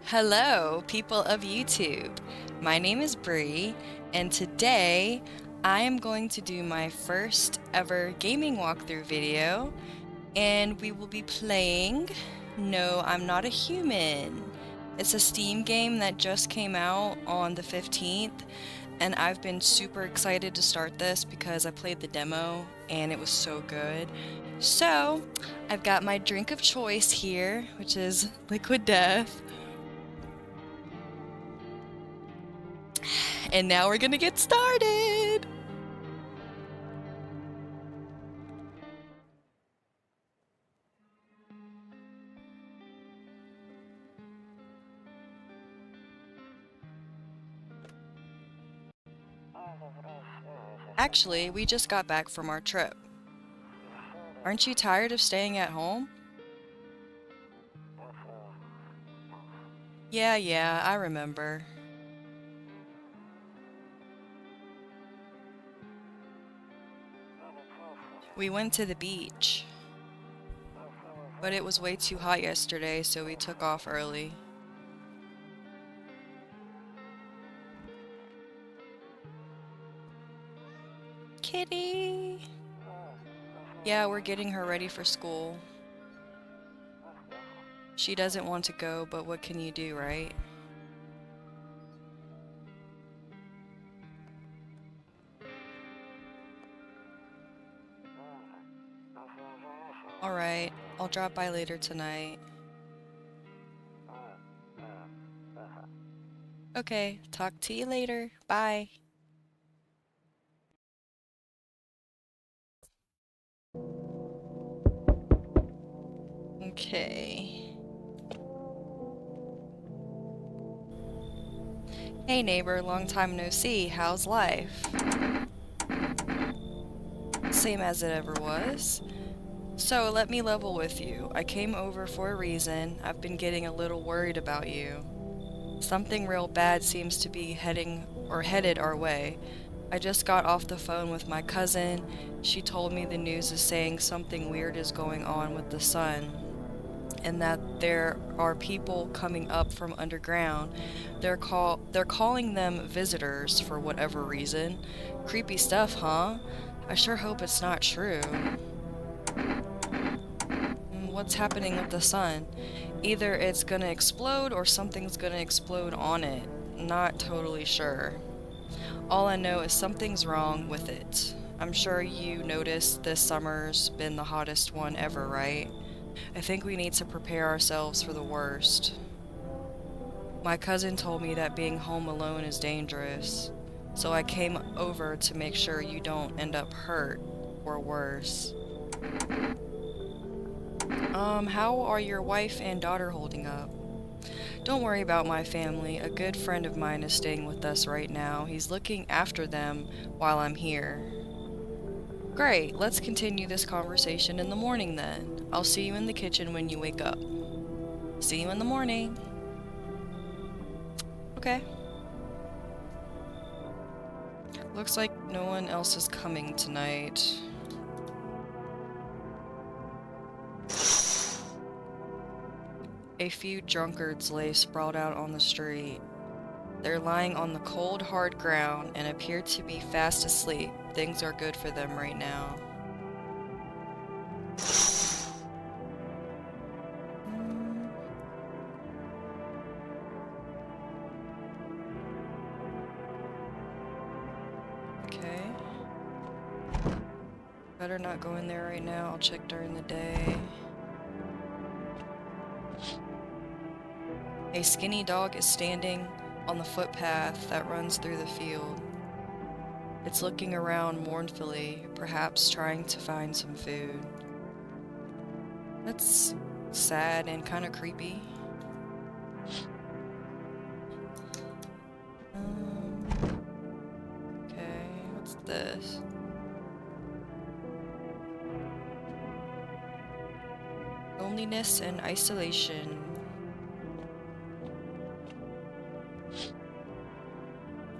Hello, people of YouTube. My name is Bree, and today I am going to do my first ever gaming walkthrough video, and we will be playing No, I'm Not a Human. It's a Steam game that just came out on the 15th, and I've been super excited to start this because I played the demo and it was so good. So, I've got my drink of choice here, which is Liquid Death. And now we're gonna get started! Actually, we just got back from our trip. Aren't you tired of staying at home? Yeah, I remember. We went to the beach. But it was way too hot yesterday, so we took off early. Kitty! Yeah, we're getting her ready for school. She doesn't want to go, but what can you do, right? Alright, I'll drop by later tonight. Okay, talk to you later. Bye. Okay. Hey neighbor, long time no see. How's life? Same as it ever was. So let me level with you. I came over for a reason. I've been getting a little worried about you. Something real bad seems to be headed our way. I just got off the phone with my cousin. She told me the news is saying something weird is going on with the sun, and that there are people coming up from underground. They're calling them visitors for whatever reason. Creepy stuff, huh? I sure hope it's not true. What's happening with the sun? Either it's gonna explode or something's gonna explode on it. Not totally sure. All I know is something's wrong with it. I'm sure you noticed this summer's been the hottest one ever, right? I think we need to prepare ourselves for the worst. My cousin told me that being home alone is dangerous, so I came over to make sure you don't end up hurt or worse. How are your wife and daughter holding up? Don't worry about my family. A good friend of mine is staying with us right now. He's looking after them while I'm here. Great, let's continue this conversation in the morning then. I'll see you in the kitchen when you wake up. See you in the morning. Okay. Looks like no one else is coming tonight. A few drunkards lay sprawled out on the street. They're lying on the cold, hard ground and appear to be fast asleep. Things are good for them right now. Okay. Better not go in there right now. I'll check during the day. A skinny dog is standing on the footpath that runs through the field. It's looking around mournfully, perhaps trying to find some food. That's sad and kind of creepy. Okay, what's this? Loneliness and isolation.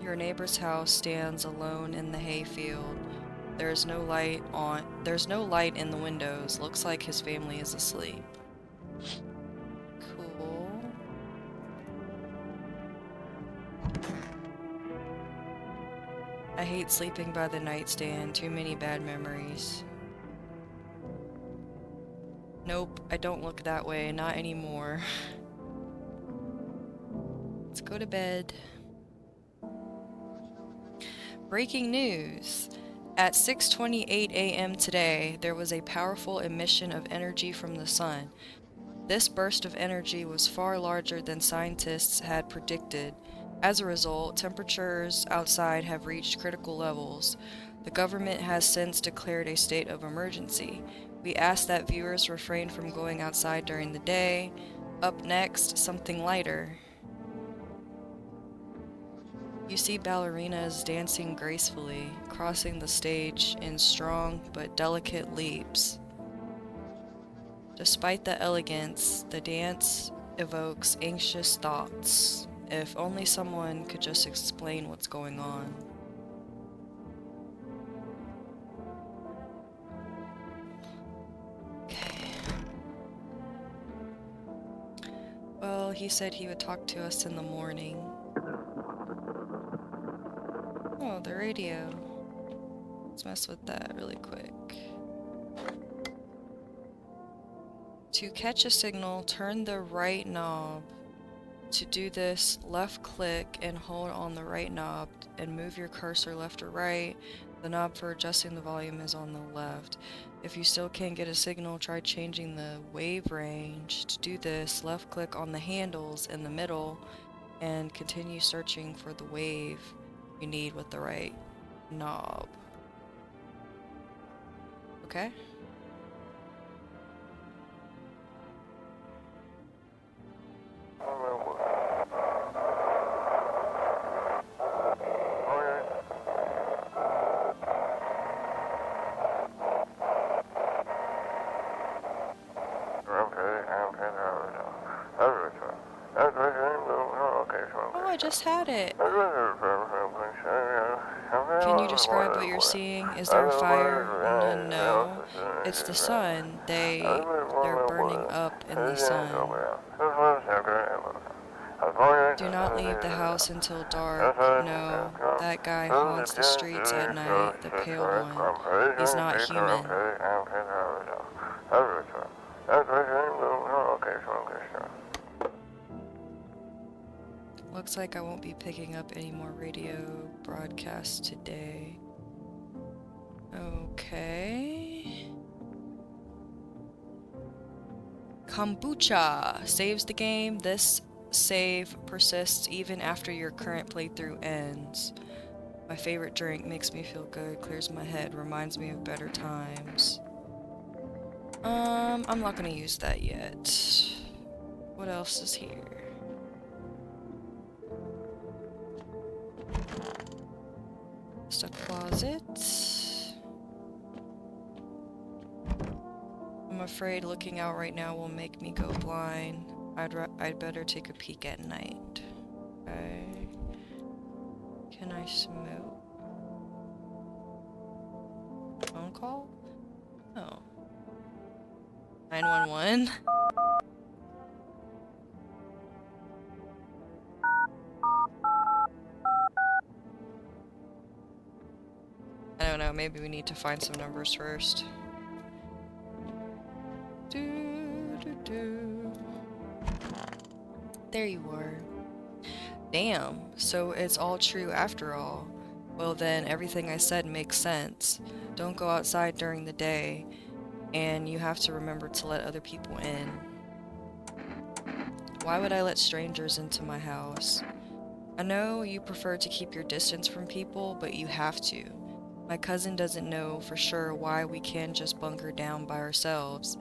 Your neighbor's house stands alone in the hayfield. There's no light in the windows. Looks like his family is asleep. Cool. I hate sleeping by the nightstand. Too many bad memories. Nope, I don't look that way. Not anymore. Let's go to bed. Breaking news. At 6:28 a.m. today, there was a powerful emission of energy from the sun. This burst of energy was far larger than scientists had predicted. As a result, temperatures outside have reached critical levels. The government has since declared a state of emergency. We ask that viewers refrain from going outside during the day. Up next, something lighter. You see ballerinas dancing gracefully, crossing the stage in strong but delicate leaps. Despite the elegance, the dance evokes anxious thoughts. If only someone could just explain what's going on. Okay. Well, he said he would talk to us in the morning. Oh, the radio. Let's mess with that really quick. To catch a signal, turn the right knob. To do this, left click and hold on the right knob and move your cursor left or right. The knob for adjusting the volume is on the left. If you still can't get a signal, try changing the wave range. To do this, left click on the handles in the middle and continue searching for the wave you need with the right knob. Okay? Oh, I just had it. Can you describe what you're seeing? Is there a fire? No. It's the sun. They're burning up in the sun. Do not leave the house until dark. No. That guy haunts the streets at night, the pale one. He's not human. Looks like I won't be picking up any more radio broadcasts today. Okay. Kombucha saves the game. This save persists even after your current playthrough ends. My favorite drink, makes me feel good, clears my head, reminds me of better times. I'm not gonna use that yet. What else is here? Just a closet. I'm afraid looking out right now will make me go blind. I'd better take a peek at night. Okay. Can I smoke? Phone call? Oh. 911? I don't know, maybe we need to find some numbers first. There you are. Damn, so it's all true after all. Well then, everything I said makes sense. Don't go outside during the day, and you have to remember to let other people in. Why would I let strangers into my house? I know you prefer to keep your distance from people, but you have to. My cousin doesn't know for sure why we can't just bunker down by ourselves,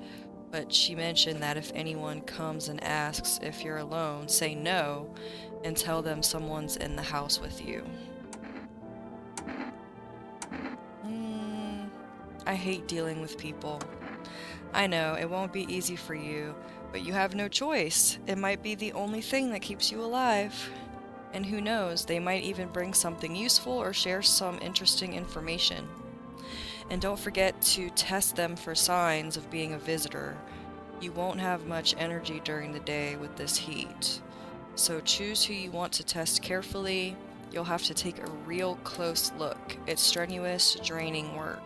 but she mentioned that if anyone comes and asks if you're alone, say no and tell them someone's in the house with you. I hate dealing with people. I know, it won't be easy for you, but you have no choice. It might be the only thing that keeps you alive. And who knows, they might even bring something useful or share some interesting information. And don't forget to test them for signs of being a visitor. You won't have much energy during the day with this heat. So choose who you want to test carefully. you'll have to take a real close look. It's strenuous, draining work.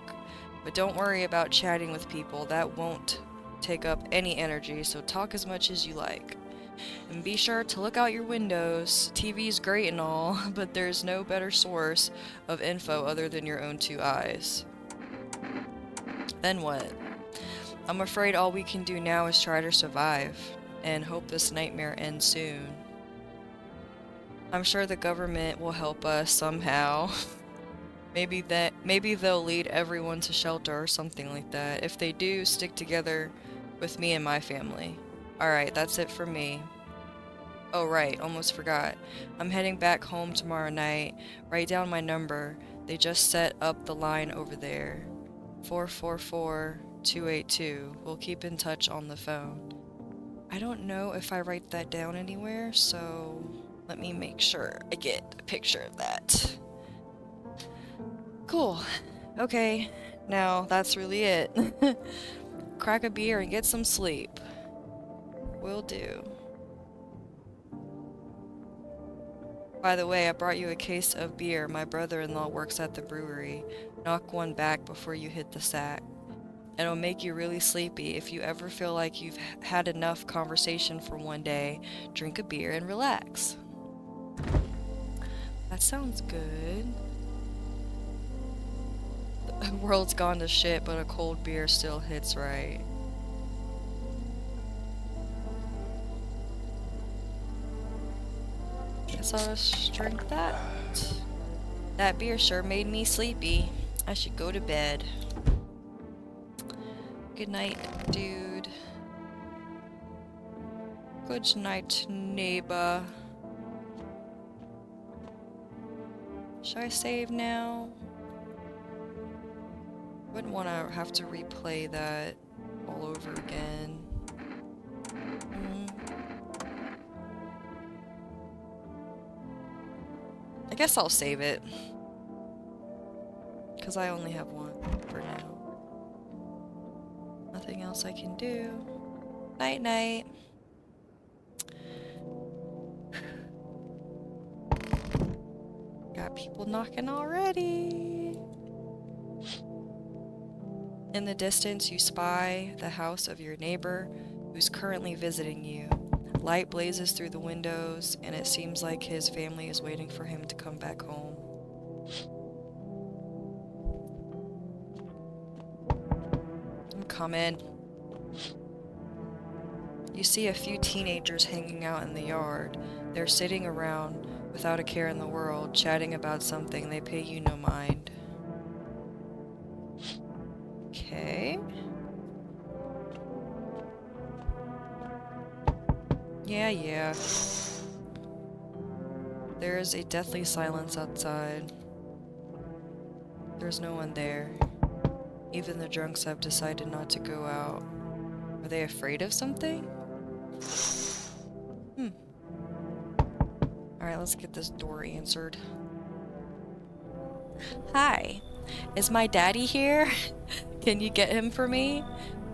But don't worry about chatting with people, that won't take up any energy, so talk as much as you like. And be sure to look out your windows. TV's great and all, but there's no better source of info other than your own two eyes. Then what? I'm afraid all we can do now is try to survive, and hope this nightmare ends soon. I'm sure the government will help us somehow. Maybe they'll lead everyone to shelter or something like that. If they do, stick together with me and my family. Alright, that's it for me. Oh right, almost forgot. I'm heading back home tomorrow night. Write down my number. They just set up the line over there. 444-282. We'll keep in touch on the phone. I don't know if I write that down anywhere, so let me make sure I get a picture of that. Cool. Okay, now that's really it. Crack a beer and get some sleep. Will do. By the way, I brought you a case of beer. My brother-in-law works at the brewery. Knock one back before you hit the sack. It'll make you really sleepy. If you ever feel like you've had enough conversation for one day, drink a beer and relax. That sounds good. The world's gone to shit, but a cold beer still hits right. Guess I'll just drink that. That beer sure made me sleepy. I should go to bed. Good night, dude. Good night, neighbor. Should I save now? Wouldn't want to have to replay that all over again. I guess I'll save it. Because I only have one for now. Nothing else I can do. Night night. Got people knocking already. In the distance, you spy the house of your neighbor who's currently visiting you. Light blazes through the windows, and it seems like his family is waiting for him to come back home. Come in. You see a few teenagers hanging out in the yard. They're sitting around without a care in the world, chatting about something. They pay you no mind. Okay. Yeah. There is a deathly silence outside. There's no one there. Even the drunks have decided not to go out. Are they afraid of something? Alright, let's get this door answered. Hi. Is my daddy here? Can you get him for me?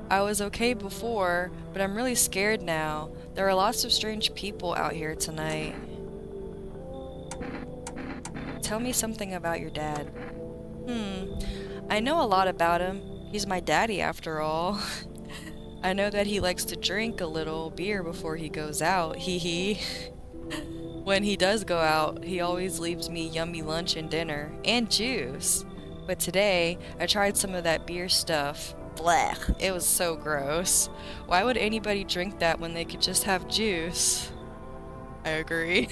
I was okay before, but I'm really scared now. There are lots of strange people out here tonight. Tell me something about your dad. I know a lot about him. He's my daddy after all. I know that he likes to drink a little beer before he goes out, hee hee. When he does go out, he always leaves me yummy lunch and dinner, and juice. But today, I tried some of that beer stuff. Blech, it was so gross. Why would anybody drink that when they could just have juice? I agree.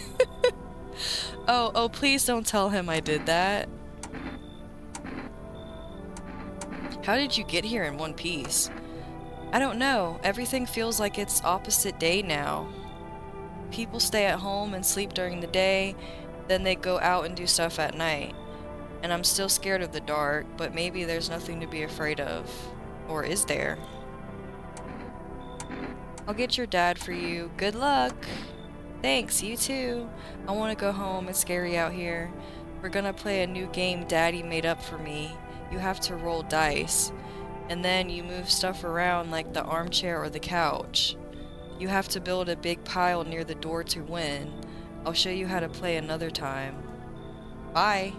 Oh, please don't tell him I did that. How did you get here in one piece? I don't know. Everything feels like it's opposite day now. People stay at home and sleep during the day, then they go out and do stuff at night. And I'm still scared of the dark, but maybe there's nothing to be afraid of. Or is there? I'll get your dad for you. Good luck! Thanks, you too. I want to go home. It's scary out here. We're gonna play a new game Daddy made up for me. You have to roll dice, and then you move stuff around like the armchair or the couch. You have to build a big pile near the door to win. I'll show you how to play another time. Bye.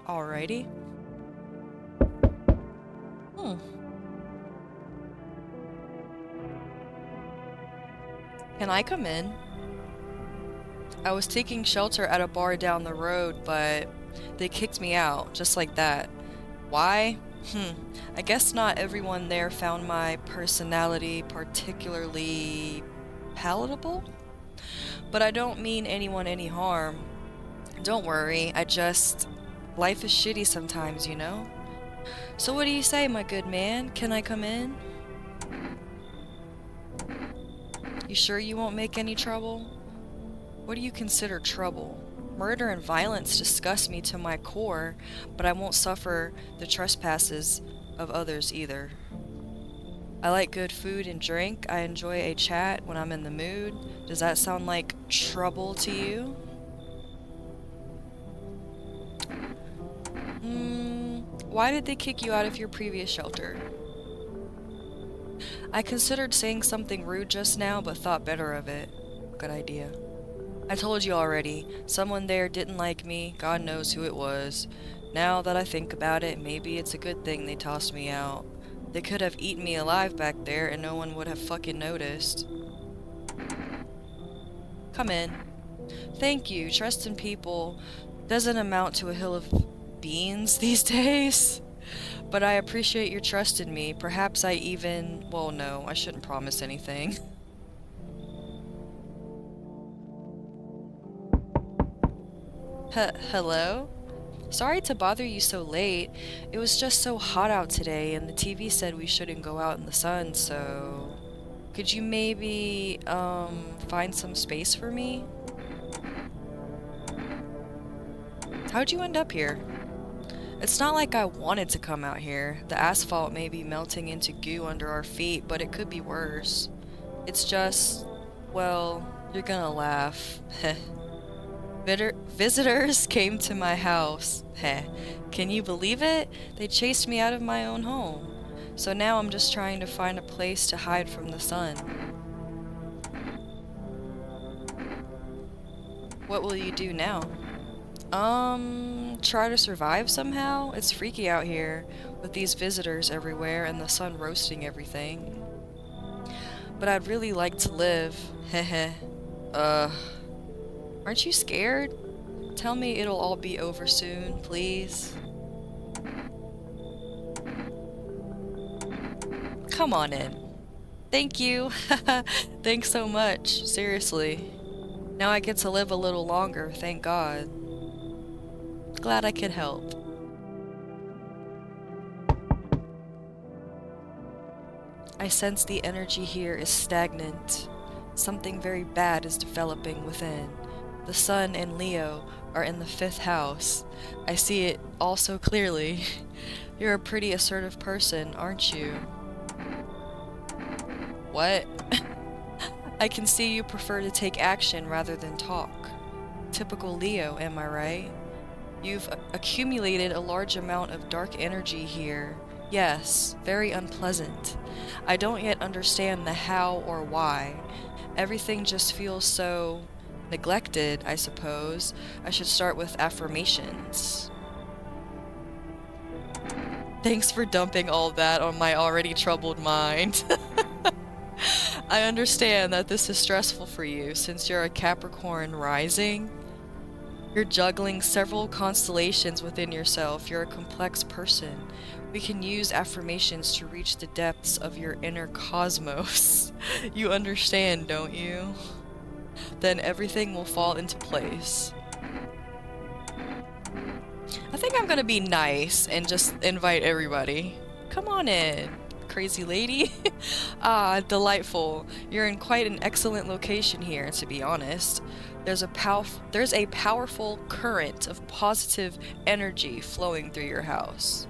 Alrighty. Hmm. Can I come in? I was taking shelter at a bar down the road, but they kicked me out, just like that. Why? I guess not everyone there found my personality particularly palatable? But I don't mean anyone any harm. Don't worry, life is shitty sometimes, you know? So what do you say, my good man? Can I come in? You sure you won't make any trouble? What do you consider trouble? Murder and violence disgust me to my core, but I won't suffer the trespasses of others either. I like good food and drink. I enjoy a chat when I'm in the mood. Does that sound like trouble to you? Why did they kick you out of your previous shelter? I considered saying something rude just now, but thought better of it. Good idea. I told you already, someone there didn't like me, God knows who it was. Now that I think about it, maybe it's a good thing they tossed me out. They could have eaten me alive back there and no one would have fucking noticed. Come in. Thank you. Trust in people doesn't amount to a hill of beans these days. But I appreciate your trust in me. Perhaps I even... Well, no, I shouldn't promise anything. Hello? Sorry to bother you so late. It was just so hot out today, and the TV said we shouldn't go out in the sun, so... Could you maybe, find some space for me? How'd you end up here? It's not like I wanted to come out here. The asphalt may be melting into goo under our feet, but it could be worse. It's just... well, you're gonna laugh. Visitors came to my house. Heh. Can you believe it? They chased me out of my own home. So now I'm just trying to find a place to hide from the sun. What will you do now? Try to survive somehow? It's freaky out here, with these visitors everywhere and the sun roasting everything. But I'd really like to live. Heh. Aren't you scared? Tell me it'll all be over soon, please. Come on in. Thank you. Thanks so much. Seriously. Now I get to live a little longer, thank God. Glad I could help. I sense the energy here is stagnant. Something very bad is developing within. The sun and Leo are in the 5th house. I see it all so clearly. You're a pretty assertive person, aren't you? What? I can see you prefer to take action rather than talk. Typical Leo, am I right? You've accumulated a large amount of dark energy here. Yes, very unpleasant. I don't yet understand the how or why. Everything just feels so... neglected, I suppose. I should start with affirmations. Thanks for dumping all that on my already troubled mind. I understand that this is stressful for you since you're a Capricorn rising. You're juggling several constellations within yourself. You're a complex person. We can use affirmations to reach the depths of your inner cosmos. You understand, don't you? Then everything will fall into place. I think I'm gonna be nice and just invite everybody. Come on in, crazy lady. Ah, delightful. You're in quite an excellent location here, to be honest. There's a powerful current of positive energy flowing through your house.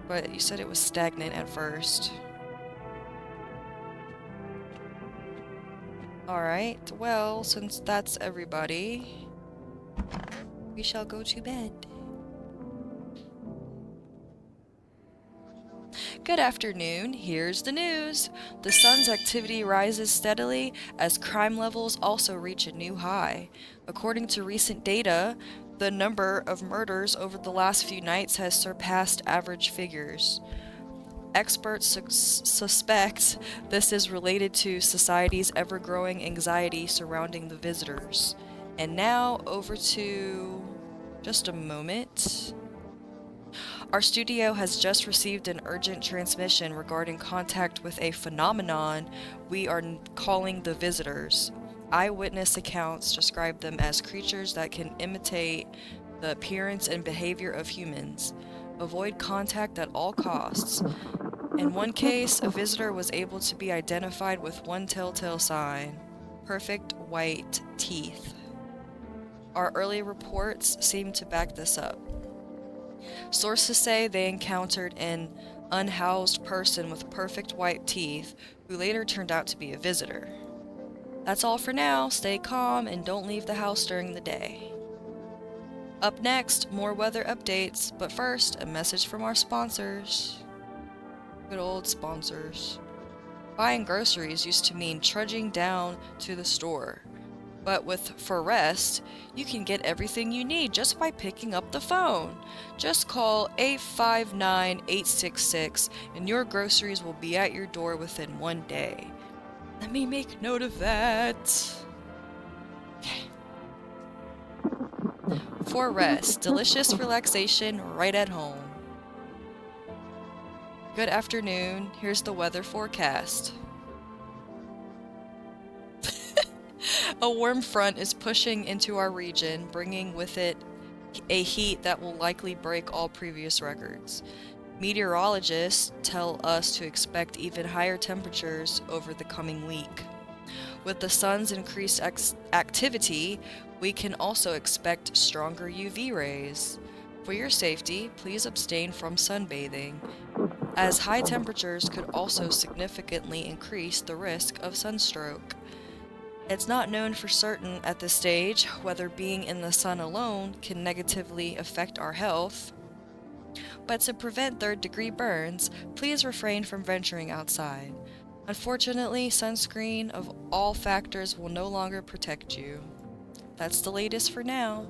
But you said it was stagnant at first. Alright, well, since that's everybody, we shall go to bed. Good afternoon, here's the news. The sun's activity rises steadily as crime levels also reach a new high. According to recent data, the number of murders over the last few nights has surpassed average figures. Experts suspect this is related to society's ever-growing anxiety surrounding the visitors. And now, over to... just a moment. Our studio has just received an urgent transmission regarding contact with a phenomenon we are calling the visitors. Eyewitness accounts describe them as creatures that can imitate the appearance and behavior of humans. Avoid contact at all costs. In one case, a visitor was able to be identified with one telltale sign: perfect white teeth. Our early reports seem to back this up. Sources say they encountered an unhoused person with perfect white teeth who later turned out to be a visitor. That's all for now. Stay calm and don't leave the house during the day. Up next, more weather updates, but first, a message from our sponsors. Good old sponsors. Buying groceries used to mean trudging down to the store. But with For Rest, you can get everything you need just by picking up the phone. Just call 859-866 and your groceries will be at your door within 1 day. Let me make note of that. Okay. For Rest, delicious relaxation right at home. Good afternoon, here's the weather forecast. A warm front is pushing into our region, bringing with it a heat that will likely break all previous records. Meteorologists tell us to expect even higher temperatures over the coming week. With the sun's increased activity, we can also expect stronger UV rays. For your safety, please abstain from sunbathing, as high temperatures could also significantly increase the risk of sunstroke. It's not known for certain at this stage whether being in the sun alone can negatively affect our health, but to prevent third-degree burns, please refrain from venturing outside. Unfortunately, sunscreen of all factors will no longer protect you. That's the latest for now.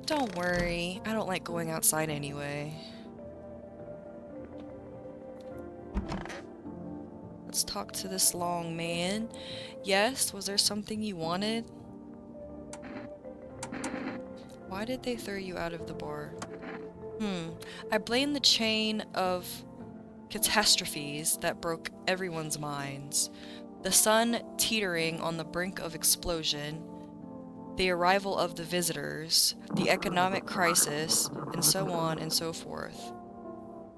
Don't worry, I don't like going outside anyway. Let's talk to this long man. Yes, was there something you wanted? Why did they throw you out of the bar? I blame the chain of catastrophes that broke everyone's minds. The sun teetering on the brink of explosion, the arrival of the visitors, the economic crisis, and so on and so forth.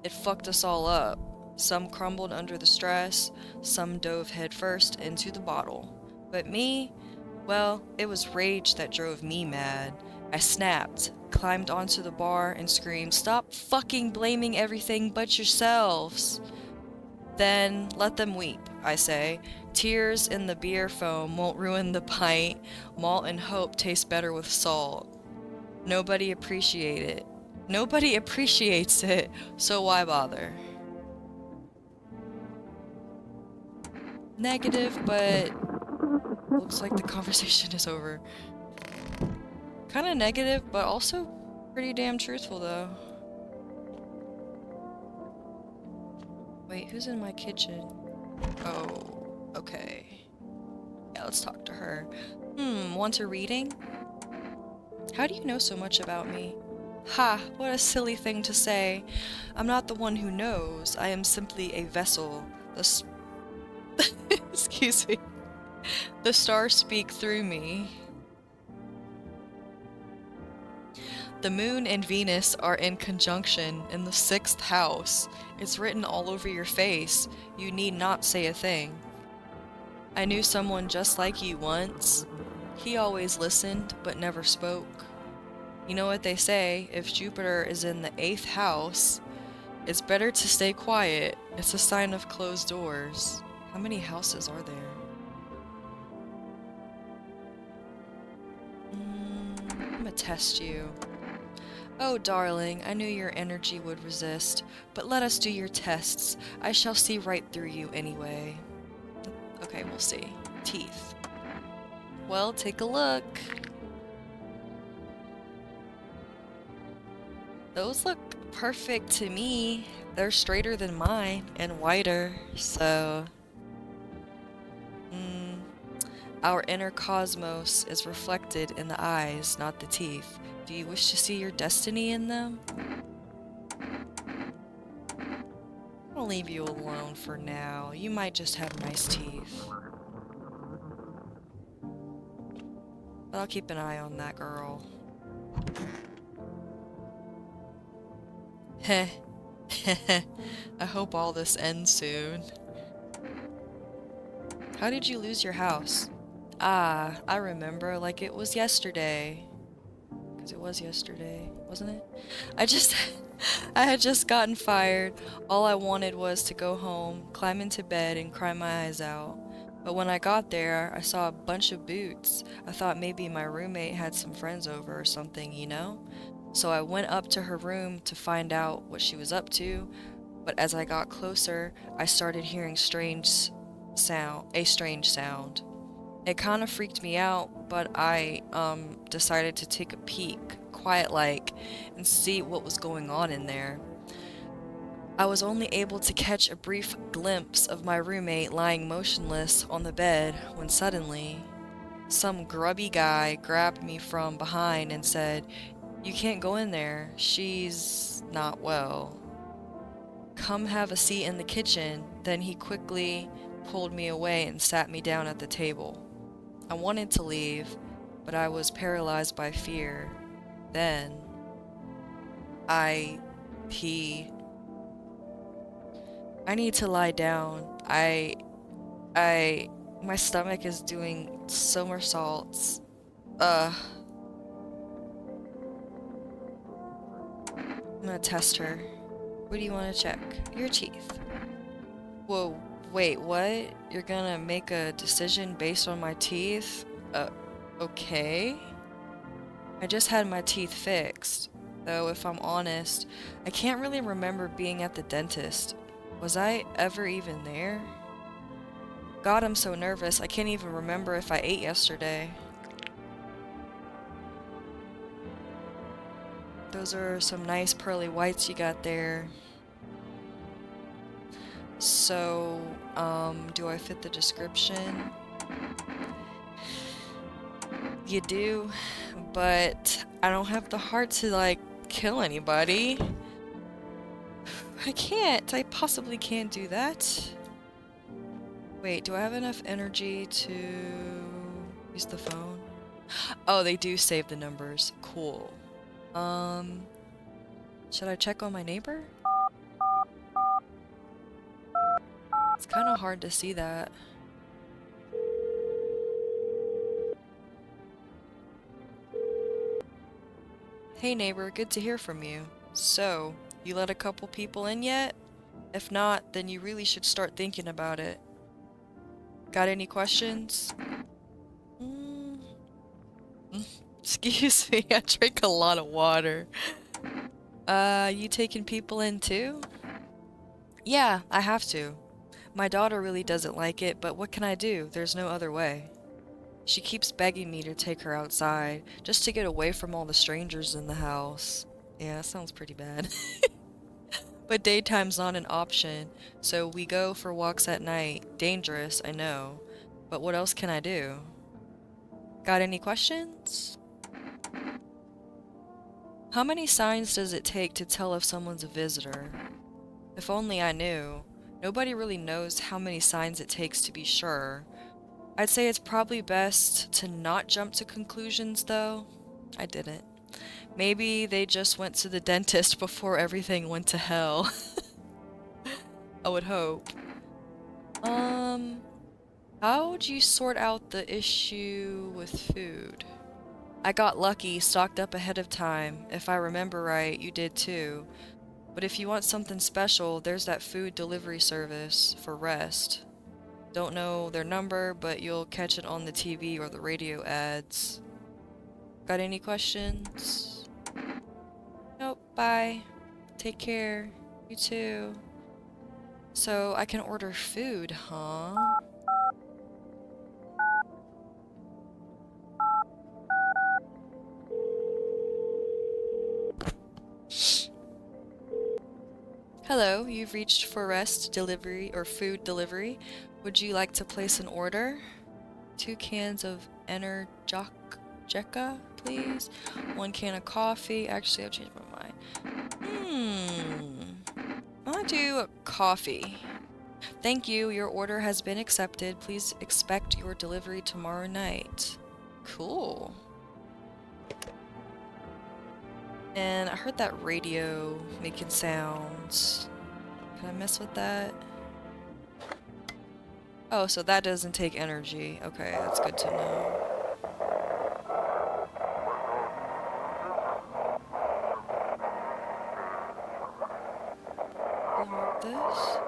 It fucked us all up. Some crumbled under the stress, some dove headfirst into the bottle. But me, well, it was rage that drove me mad. I snapped, climbed onto the bar, and screamed, "Stop fucking blaming everything but yourselves!" Then let them weep, I say. Tears in the beer foam won't ruin the pint. Malt and hope taste better with salt. Nobody appreciates it, so why bother? Negative, but looks like the conversation is over. Kinda negative, but also pretty damn truthful though. Wait, who's in my kitchen? Oh, okay. Yeah, let's talk to her. Want a reading? How do you know so much about me? Ha, what a silly thing to say. I'm not the one who knows. I am simply a vessel. Excuse me. The stars speak through me. The moon and Venus are in conjunction in the 6th house. It's written all over your face. You need not say a thing. I knew someone just like you once. He always listened, but never spoke. You know what they say, if Jupiter is in the 8th house, it's better to stay quiet. It's a sign of closed doors. How many houses are there? I'm gonna test you. Oh, darling, I knew your energy would resist, but let us do your tests. I shall see right through you anyway. Okay, we'll see. Teeth. Well, take a look. Those look perfect to me. They're straighter than mine and whiter, so... Our inner cosmos is reflected in the eyes, not the teeth. Do you wish to see your destiny in them? I'll leave you alone for now. You might just have nice teeth. But I'll keep an eye on that girl. Heh. I hope all this ends soon. How did you lose your house? Ah, I remember like it was yesterday. Because it was yesterday, wasn't it? I had just gotten fired. All I wanted was to go home, climb into bed, and cry my eyes out. But when I got there, I saw a bunch of boots. I thought maybe my roommate had some friends over or something, you know? So I went up to her room to find out what she was up to, but as I got closer, I started hearing a strange sound. It kind of freaked me out, but I decided to take a peek, quiet-like, and see what was going on in there. I was only able to catch a brief glimpse of my roommate lying motionless on the bed when suddenly, some grubby guy grabbed me from behind and said, "You can't go in there. She's not well. Come have a seat in the kitchen." Then he quickly pulled me away and sat me down at the table. I wanted to leave, but I was paralyzed by fear. Then, he... I need to lie down. My stomach is doing somersaults. I'm gonna test her. What do you want to check? Your teeth. Whoa, wait, what? You're gonna make a decision based on my teeth? Okay. I just had my teeth fixed. Though, if I'm honest, I can't really remember being at the dentist. Was I ever even there? God, I'm so nervous. I can't even remember if I ate yesterday. Those are some nice pearly whites you got there. So, do I fit the description? You do, but I don't have the heart to, like, kill anybody. I can't. I possibly can't do that. Wait, do I have enough energy to use the phone? Oh, they do save the numbers. Cool. Should I check on my neighbor? It's kind of hard to see that. Hey neighbor, good to hear from you. So, you let a couple people in yet? If not, then you really should start thinking about it. Got any questions? Excuse me, I drink a lot of water. You taking people in too? Yeah, I have to. My daughter really doesn't like it, but what can I do? There's no other way. She keeps begging me to take her outside, just to get away from all the strangers in the house. Yeah, that sounds pretty bad. But daytime's not an option, so we go for walks at night. Dangerous, I know. But what else can I do? Got any questions? How many signs does it take to tell if someone's a visitor? If only I knew. Nobody really knows how many signs it takes to be sure. I'd say it's probably best to not jump to conclusions, though. I didn't. Maybe they just went to the dentist before everything went to hell. I would hope. How would you sort out the issue with food? I got lucky, stocked up ahead of time. If I remember right, you did too. But if you want something special, there's that food delivery service for rest. Don't know their number, but you'll catch it on the TV or the radio ads. Got any questions? Bye. Take care. You too. So I can order food, huh? Hello, you've reached Forest Delivery or Food Delivery. Would you like to place an order? 2 cans of Energica, please. 1 can of coffee. Actually, I've changed my mind. I'll do a coffee. Thank you. Your order has been accepted. Please expect your delivery tomorrow night. Cool. And I heard that radio making sounds. Can I mess with that? Oh, so that doesn't take energy. Okay, that's good to know. Lock this.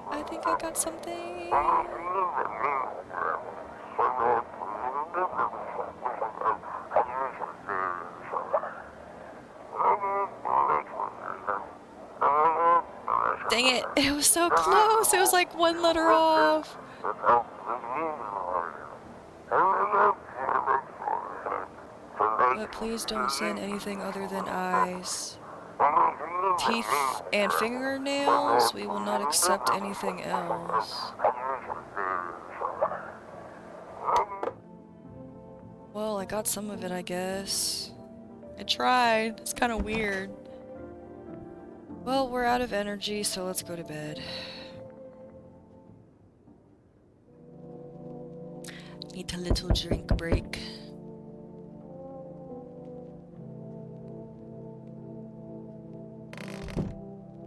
I think I got something. Dang it, it was so close. It was like 1 letter off. But please don't send anything other than eyes. Teeth and fingernails? We will not accept anything else. Well, I got some of it, I guess. I tried. It's kind of weird. Well, we're out of energy, so let's go to bed. Need a little drink break.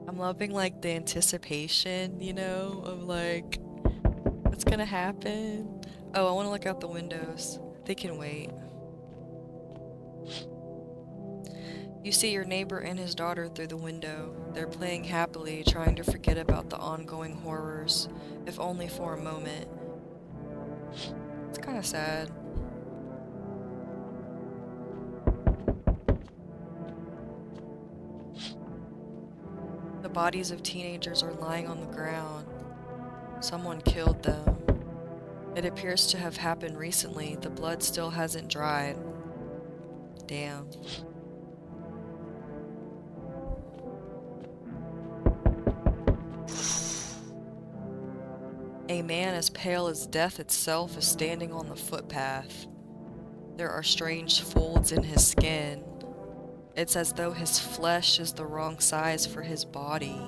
I'm loving, like, the anticipation, you know, of, like, what's gonna happen. Oh, I want to look out the windows. They can wait. You see your neighbor and his daughter through the window. They're playing happily, trying to forget about the ongoing horrors, if only for a moment. It's kind of sad. The bodies of teenagers are lying on the ground. Someone killed them. It appears to have happened recently. The blood still hasn't dried. Damn. A man as pale as death itself is standing on the footpath. There are strange folds in his skin. It's as though his flesh is the wrong size for his body.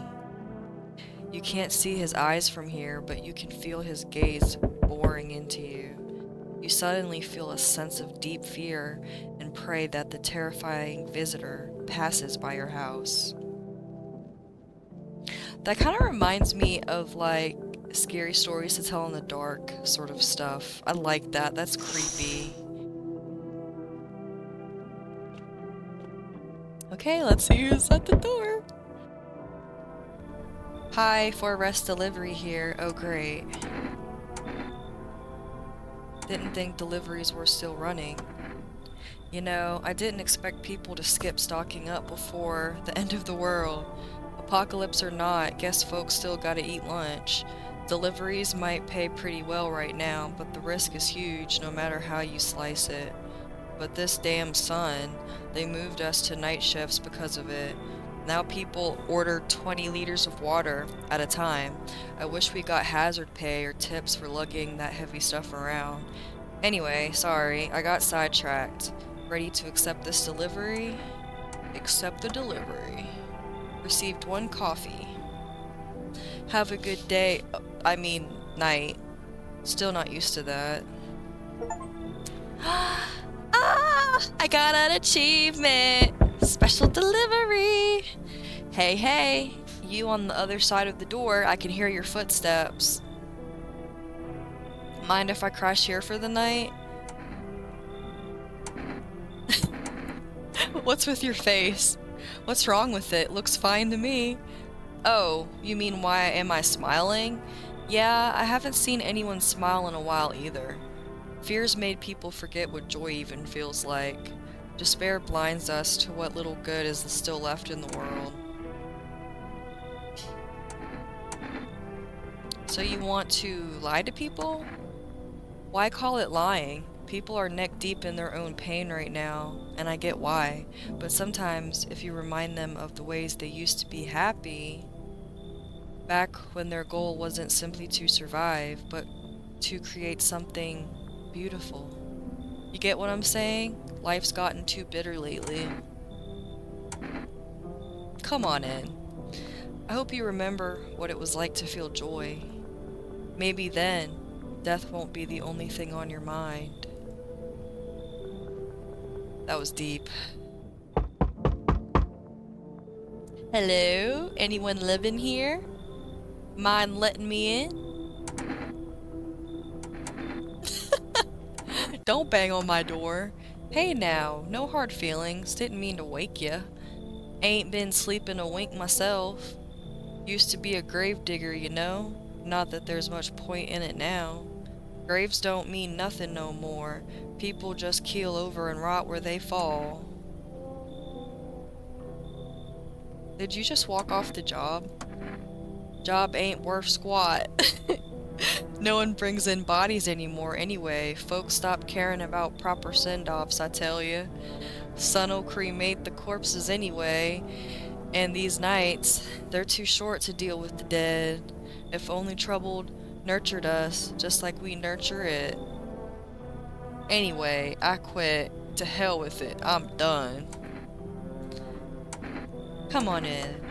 You can't see his eyes from here, but you can feel his gaze boring into you. You suddenly feel a sense of deep fear and pray that the terrifying visitor passes by your house. That kind of reminds me of, like, scary stories to tell in the dark sort of stuff. I like that. That's creepy. Okay, let's see who's at the door. Hi, Forest Delivery here. Oh, great. Didn't think deliveries were still running. You know, I didn't expect people to skip stocking up before the end of the world. Apocalypse or not, guess folks still gotta eat lunch. Deliveries might pay pretty well right now, but the risk is huge no matter how you slice it. But this damn sun, they moved us to night shifts because of it. Now people order 20 liters of water at a time. I wish we got hazard pay or tips for lugging that heavy stuff around. Anyway, sorry, I got sidetracked. Ready to accept this delivery? Accept the delivery. Received 1 coffee. Have a good day. I mean, night. Still not used to that. I got an achievement! Special delivery! Hey, hey! You on the other side of the door, I can hear your footsteps. Mind if I crash here for the night? What's with your face? What's wrong with it? Looks fine to me. Oh, you mean why am I smiling? Yeah, I haven't seen anyone smile in a while either. Fears made people forget what joy even feels like. Despair blinds us to what little good is still left in the world. So you want to lie to people? Why call it lying? People are neck deep in their own pain right now, and I get why. But sometimes, if you remind them of the ways they used to be happy, back when their goal wasn't simply to survive, but to create something beautiful. You get what I'm saying? Life's gotten too bitter lately. Come on in. I hope you remember what it was like to feel joy. Maybe then, death won't be the only thing on your mind. That was deep. Hello? Anyone living here? Mind letting me in? Don't bang on my door. Hey now, no hard feelings. Didn't mean to wake ya. Ain't been sleeping a wink myself. Used to be a grave digger, you know? Not that there's much point in it now. Graves don't mean nothing no more. People just keel over and rot where they fall. Did you just walk off the job? Job ain't worth squat. No one brings in bodies anymore anyway. Folks stop caring about proper send-offs, I tell you. Sun'll cremate the corpses anyway. And these nights, they're too short to deal with the dead. If only troubled nurtured us, just like we nurture it. Anyway, I quit. To hell with it. I'm done. Come on in.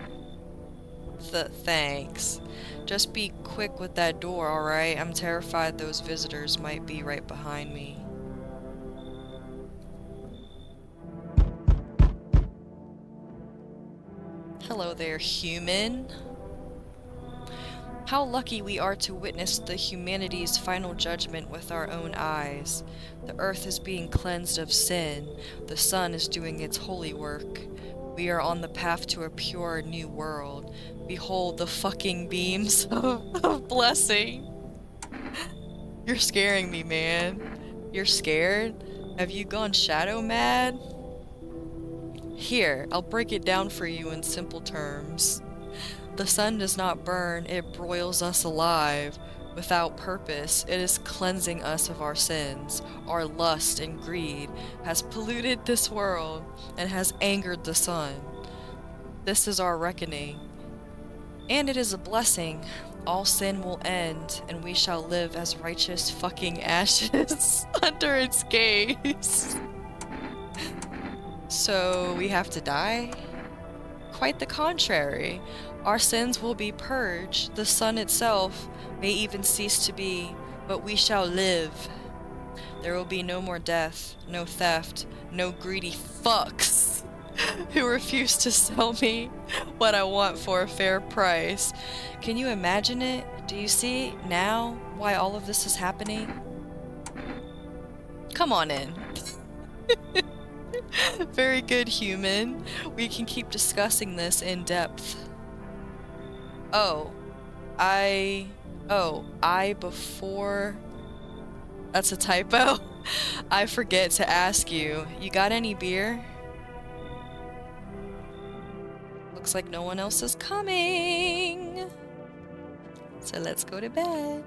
Thanks. Just be quick with that door, alright? I'm terrified those visitors might be right behind me. Hello there, human. How lucky we are to witness the humanity's final judgment with our own eyes. The earth is being cleansed of sin. The sun is doing its holy work. We are on the path to a pure new world. Behold the fucking beams of blessing. You're scaring me, man. You're scared? Have you gone shadow mad? Here, I'll break it down for you in simple terms. The sun does not burn, it broils us alive. Without purpose, it is cleansing us of our sins. Our lust and greed has polluted this world and has angered the sun. This is our reckoning. And it is a blessing. All sin will end, and we shall live as righteous fucking ashes under its gaze. So we have to die? Quite the contrary. Our sins will be purged, the sun itself may even cease to be, but we shall live. There will be no more death, no theft, no greedy fucks who refuse to sell me what I want for a fair price. Can you imagine it? Do you see now why all of this is happening? Come on in. Very good, human. We can keep discussing this in depth. I before... That's a typo. I forget to ask you. You got any beer? Looks like no one else is coming. So let's go to bed.